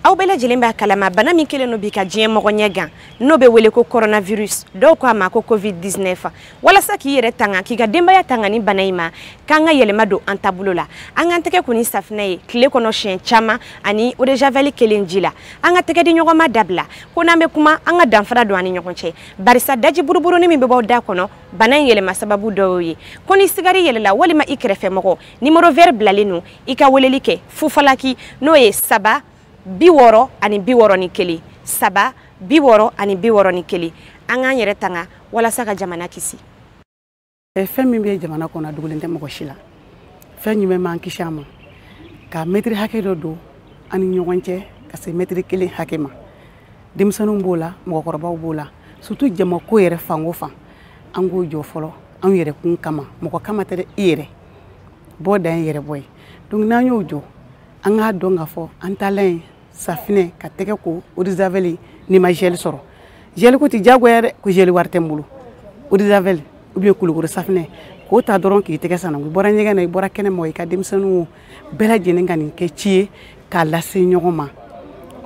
aw bela jelimba kalama bana min kelen no bi ka diɲɛ mɔgɔ ɲɛ gan no be wele ko coronavirus dɔw ko ama ko covid-19 wala sa ki yɛrɛ tanga ki ka denbaya tanga ni bana in ma kan ka yɛlɛma don an tabulo la an kan tɛgɛ ko ni safinɛ ye tile kɔnɔ siɲɛ caman ani eau de javel kelen ji la an ka tɛgɛ di ɲɔgɔn ma dabila ko n'an bɛ kuma an ka danfara don ani ɲɔgɔn cɛ barisa daji buruburu ni min bɛ bɔ da kɔnɔ bana in yɛlɛma sababu dɔw ye ko ni sigari yɛlɛla walima i kɛrɛfɛ mɔgɔ numéro vert bilalen no i ka weleli kɛ fufalaki n'o ye 3 60 ani 61 3 60 ani 61 an k'an yɛrɛ tanga walasa ka jamana kisi. Fɛn min bɛ jamana kɔnɔ dogolen tɛ mɔgɔ si la fɛn jumɛn m'an kisi a ma ka mètre hakɛ dɔ don ani ɲɔgɔn cɛ ka se mètre 1 hakɛ ma denmisɛnninw b'o la mɔgɔkɔrɔbaw b'o la surtout jamako yɛrɛ fan o fan an k'o jɔ fɔlɔ an yɛrɛ kun kama mɔgɔ kama tɛ i yɛrɛ bɔ dan yɛrɛ bɔ ye donc n'an y'o jɔ an k'a dɔn k'a fɔ an taalen safinɛ ka tɛgɛ ko eau de javel ni ma gel sɔrɔ gel ko ti jagoya dɛ ko gel wari tɛ n bolo eau de javel ou bien kulukoro safinɛ k'o ta dɔrɔn k'i tɛgɛ sanango i bɔra ɲɛgɛn na i bɔra kɛnɛma i ka denmisɛnninw bɛɛ lajɛlen ka nin kɛ ci ye k'a lase ɲɔgɔn ma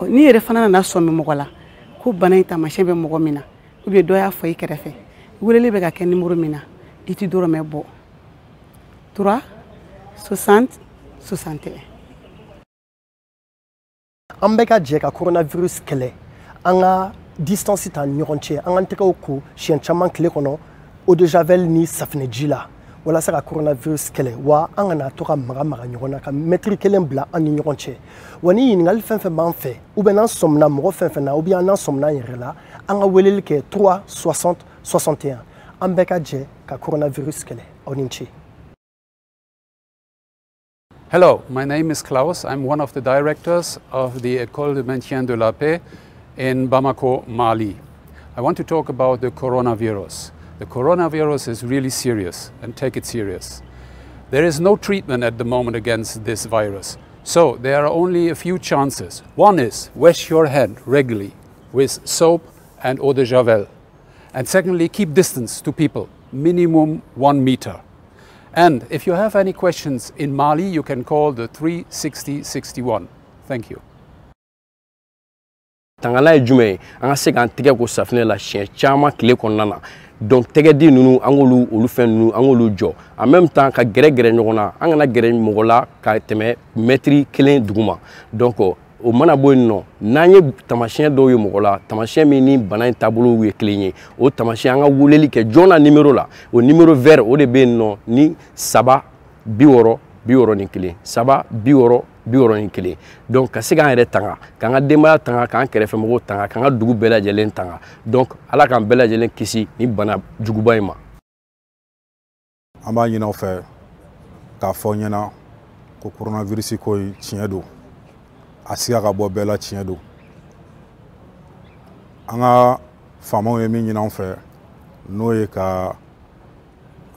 ni yɛrɛ fana nana sɔmi mɔgɔ la ko bana in taamasiyɛn bɛ mɔgɔ min na ou bien dɔ y'a fɔ i kɛrɛfɛ weleli bɛ ka kɛ numéro min na i ti dɔrɔmɛ bɔ 3 60 61. An bɛ ka jɛ ka coronavirus kɛlɛ an ka distance ta ɲɔgɔn cɛ an ka tɛgɛw ko siɲɛ caman tile kɔnɔ eau de javel ni safinɛji la walasa ka coronavirus kɛlɛ wa an kana to ka maga ɲɔgɔn na ka mètre 1 bila an ni ɲɔgɔn cɛ wa ni ɲininkali fɛn fɛn b'an fɛ ou bien n'an sɔmina mɔgɔ fɛn fɛn na ou bien n'an sɔmina an yɛrɛ la an ka weleli kɛ 3 60 61 an bɛ ka jɛ ka coronavirus kɛlɛ aw ni ce. Hello, my name is Klaus. I'm one of the directors of the École de Maintien de la Paix in Bamako, Mali. I want to talk about the coronavirus. The coronavirus is really serious, and take it serious. There is no treatment at the moment against this virus. So there are only a few chances. One is wash your hand regularly with soap and eau de javel. And secondly, keep distance to people, minimum 1 meter. And if you have any questions in Mali, you can call the 36061. Thank you. Tangala ye jumɛn ye an ka se k'an tɛgɛ ko safinɛ la siɲɛ caman tile kɔnɔna na donc tɛgɛdi ninnu an k'olu olu fɛn ninnu an k'olu jɔ en même temps ka gɛrɛ ɲɔgɔn na an kana gɛrɛ mɔgɔ la ka tɛmɛ mètre 1 duguma donc o mana bɔ yen nɔ n'an ye tamasiyɛn dɔw ye mɔgɔ la tamasiyɛn min ni bana in taabolo ye kelen ye o tamasiyɛn an ka weleli kɛ joona numéro la o numéro vert o de bɛ yen nɔ ni 3 60 61 3 60 61 donc ka se k'an yɛrɛ tanga k'an ka denbaya tanga k'an kɛrɛfɛ mɔgɔw tanga k'an ka dugu bɛɛ lajɛlen tanga donc ala k'an bɛɛ lajɛlen kisi ni bana juguba in ma. An b'a ɲini aw fɛ k'a fɔ ɲɛna ko coronavirus ko in tiɲɛ don a siga ka bɔ bɛɛ la tiɲɛ don an ka faamaw ye min ɲini an fɛ n'o ye ka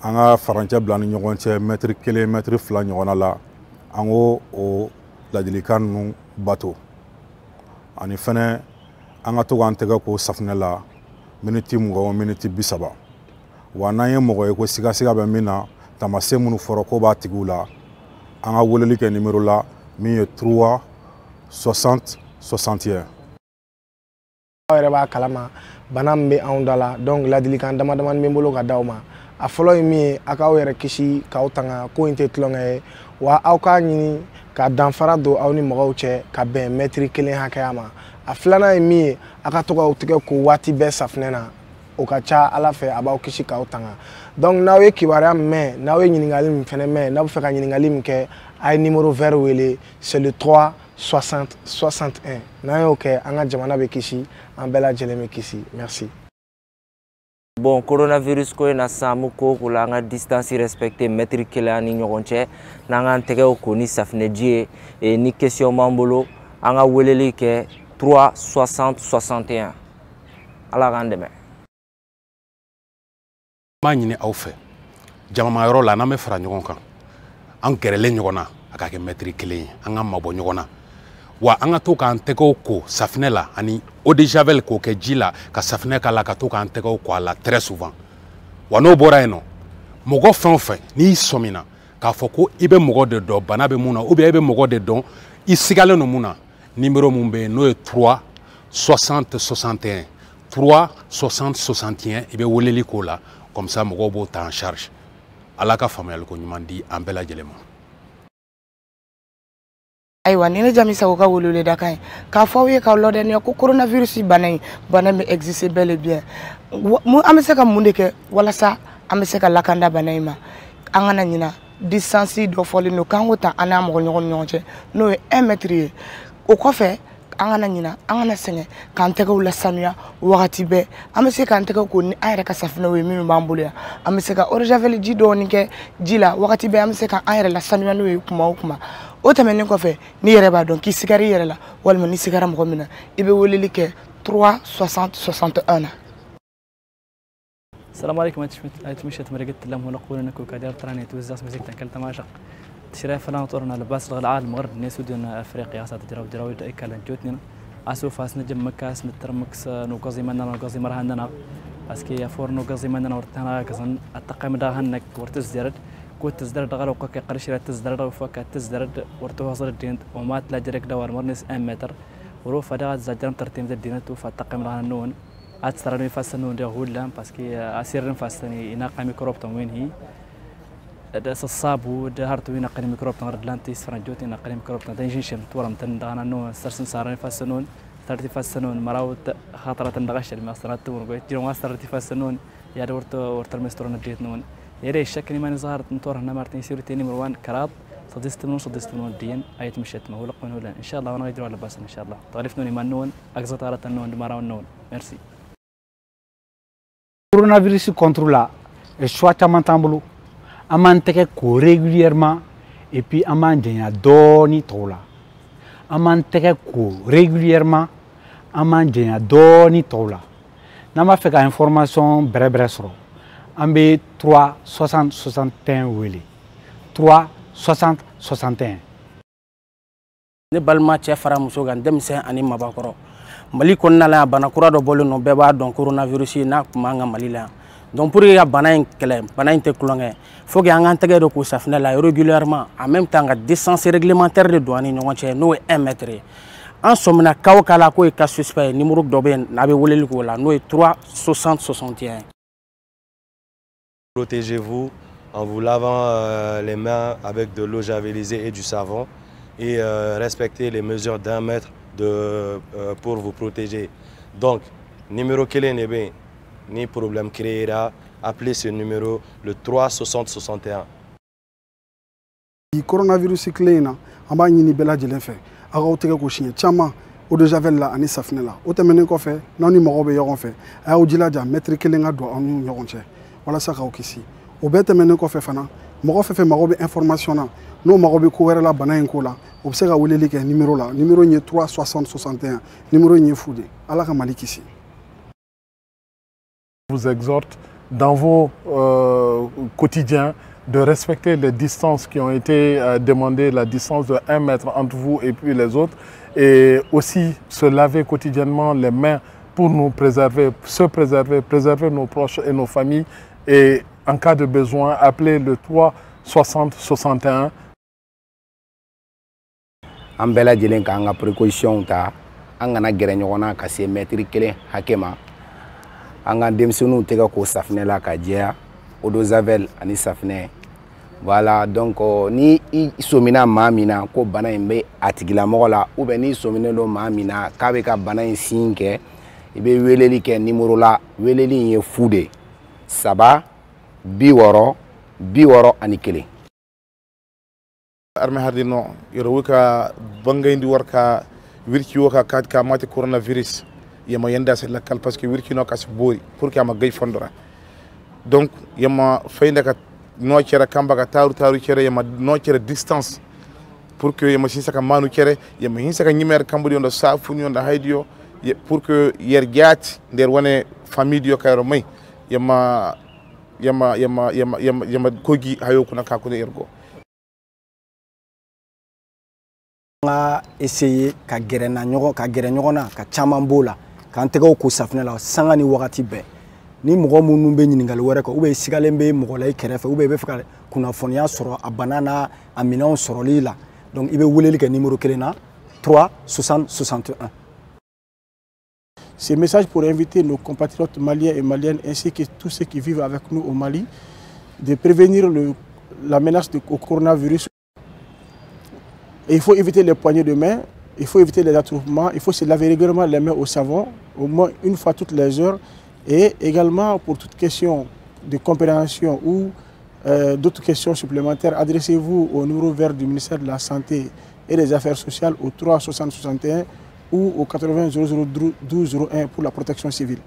an ka farancɛ bila ni ɲɔgɔn cɛ mètre 1 mètre 2 ɲɔgɔnna la an k'o o ladilikan ninnu bato ani fɛnɛ an ka to k'an tɛgɛ ko safinɛ la miniti 20 miniti 30 wa n'an ye mɔgɔ ye ko sigasiga bɛ min na taamasiyɛn minnu fɔra ko b'a tigiw la an ka weleli kɛ numéro la min ye 3 60 61. Aw yɛrɛ b'a kalama bana min bɛ anw da la donc ladilikan damadamani bɛ n bolo ka d'aw ma a fɔlɔ ye min ye a k'aw yɛrɛ kisi k'aw tanga ko in tɛ tulonkɛ ye wa aw k'a ɲini ka danfara don aw ni mɔgɔw cɛ ka bɛn mètre 1 hakɛya ma a filanan ye min ye a ka to k'aw tɛgɛ ko waati bɛɛ safinɛ na o ka ca ala fɛ a b'aw kisi k'aw tanga donc n'aw ye kibaruya min mɛn n'aw ye ɲininkali min fɛnɛ mɛn n'aw bɛ fɛ ka ɲininkali min kɛ a ye numéro vert wele c'est le 3 60 61 n'an y'o kɛ an ka jamana bɛ kisi an bɛɛ lajɛlen bɛ kisi merci. Bon, coronavirus ko na samu ko la nga distance respecté mètre 1 ani ɲɔgɔn cɛ n'an k'an tɛgɛw ko ni safinɛji ye ni question b'an bolo an ka weleli kɛ 3 60 61 ala k'an dɛmɛ. M'a ɲini aw fɛ jamamayɔrɔ la n'an bɛ fara ɲɔgɔn kan an gɛrɛlen ɲɔgɔn na a ka kɛ mètre 1 ye an ka mabɔ ɲɔgɔn na wa an ka to k'an tɛgɛw ko safinɛ la ani eau de javel k'o kɛ ji la ka safinɛ k'a la ka to k'an tɛgɛw ko a la très souvent wa n'o bɔra yen nɔ mɔgɔ fɛn o fɛn n'i sɔmina k'a fɔ ko i bɛ mɔgɔ de dɔn bana bɛ mun na ou bien i bɛ mɔgɔ de dɔn i sigalen don mun na numéro mun be no 3 60 61 3 60 61 ibe weleli ko la comme ça mogo bo ta en charge ala ka famiyal ko nyuman di an bela jelema. Aywa ni ne jami sago ka wolole da kan ka fawe ka lode ne ko coronavirus banay me existe bel et bien mu amese ka munde ke wala sa amese ka lakanda banay ma angana nyina distance do foli no kan wota ana mo nyonche no 1 mètre o ko fe angana nyina angana senge kan tega wala sanuya wakati be amese kan tega ko ni ayre ka safna we mi mambulia amese ka orjavel ji do ni ke jila wakati be amese ka ayre la sanuya no kuma o tamene ko fe ni yere ba donc ki sigari yere la walma ni sigara mo mina ibe woleli ke 3 60 61. السلام عليكم. أتمشيت مرقت لهم ونقول إنكم كدار تراني توزع مسك تنكلت ماشق تشرف فلان طورنا لباس العالم المغرب الناس ودون أفريقيا صارت دراود أي كلام جوتنا أسوف نجم مكاس نترمكس نقازي مننا نقازي مرهنا أسكي أفور نقازي مننا ورتنا كذا التقيم ده هنك ورتزدرد كوت تزدرد غلو كك قرشة تزدرد وفك تزدرد ورتوصل الدين وما تلاجرك دوار مرنس 1 متر وروف هذا زجرم ترتيب الدين وفتقيم رهن نون أتسترني فاستنون ده هولا باسكي أسيرن فاستني يناقي ميكروب تموين هي ده الصابو ده هرتو يناقي ميكروب تنردلانتيس فرنجوتي يناقي ميكروب تنجيشم تورم تندانا نو استرسن سارني فاستنون استرتي فاستنون مراوت خاطرة تندغش اللي ما استرت تور قوي تيرو ما استرتي فاستنون يا ورتو المسترون ديت نون يري الشكل ما نظهر نطور هنا مارتين سيرو تاني مروان كراب صدستنون دين أيت مشيت ما هو لقون هولا إن شاء الله وانا يدروا على باس إن شاء الله تعرفنون يمان نون أقصد على النون دمارون نون ميرسي. Coronavirus contrôle là, et soit tamantambulu, amanteke ko régulièrement et puis amandenya doni tola, amanteke ko régulièrement, amandenya doni tola. Nama fait information brève sur, ambe 3 60 61 wele, 3 60 61. Ne balma che fara musogan demse ani mabakoro. Mali konna la bana kura do bolo no beba don coronavirus na kuma nga Mali la donc pour ya bana en kele bana inte klonge faut que anga tege do ko safna la régulièrement en même temps ga distance réglementaire de douane no che no 1 mètre en somna kaw kala ko ka suspect numéro do ben na be woleli ko la no 3 60 61. Protégez-vous en vous lavant les mains avec de l'eau javelisée et du savon et respectez les mesures d'1 mètre pour vous protéger. Donc, numéro Kélé Nébé, ni problème créera, appelez ce numéro le 3 60 61. Le coronavirus clé na amba ni bela jelen fe aga otege ko shiye chama o de javel la ani safne la o temene ko fe noni mo be yogon fe a o jila ja metri kelen ga do anu yogon che wala sa ka o kisi o be temene ko fe fana mo fe mo be information na no mo be ko wera la bana en ko la o se ga weleli ke numéro la numéro ni 3 60 61 numéro ni foudé ala ka malik ici. Je vous exhorte dans vos quotidiens de respecter les distances qui ont été demandées, la distance de 1 mètre entre vous et puis les autres, et aussi se laver quotidiennement les mains pour nous préserver, préserver nos proches et nos familles, et en cas de besoin, appeler le 3 60 61. An bɛɛ lajɛlen k'an ka précaution ta an kana gɛrɛ ɲɔgɔn na ka se mètre kelen hakɛ ma an ka denmisɛnninw tɛgɛ ko safinɛ la ka jɛya eau de javel ani safinɛ voilà donc ni i somina maa min na ko bana in bɛ a tigilamɔgɔ la ou bien ni sominen don maa min na k'a bɛ ka bana in sin kɛ i bɛ weleli kɛ numéro la weleli in ye fu de 3 60 61. arme hardino yorowika bangayndi warka wirki woka ka mate coronavirus yama yenda se lakkal parce que wirki no kas boori pour que ama gay fondora donc yama fayda ka no cere kamba ka taru cere yama no cere distance pour que yama sin saka manu cere yama hin saka nyimer kambu do safu ni on da haydio pour que yer jaati der wone famille dio kayro may yama kogi hayo kuna ka ko ergo. Nga essayer ka gɛrɛ ɲɔgɔn na ka caman b'o la k'an tɛgɛw ko safinɛ la sanga ni wagati bɛɛ ni mɔgɔ minnu bɛ ɲininkali wɛrɛ kɛ i sigalen bɛ mɔgɔ la i kɛrɛfɛ i bɛ fɛ ka kunnafoniya sɔrɔ a bana n'a a minɛnw sɔrɔli la donc i bɛ weleli kɛ numéro kelen na 3 83 60 61. Ces messages pour inviter nos compatriotes maliens et maliennes ainsi que tous ceux qui vivent avec nous au Mali de prévenir la menace du coronavirus. Et il faut éviter les poignées de main, il faut éviter les attroupements, il faut se laver régulièrement les mains au savon, au moins une fois toutes les heures. Et également pour toute question de compréhension ou d'autres questions supplémentaires, adressez-vous au numéro vert du ministère de la Santé et des Affaires sociales au 3 60 61 ou au 80 00 12 01 pour la protection civile.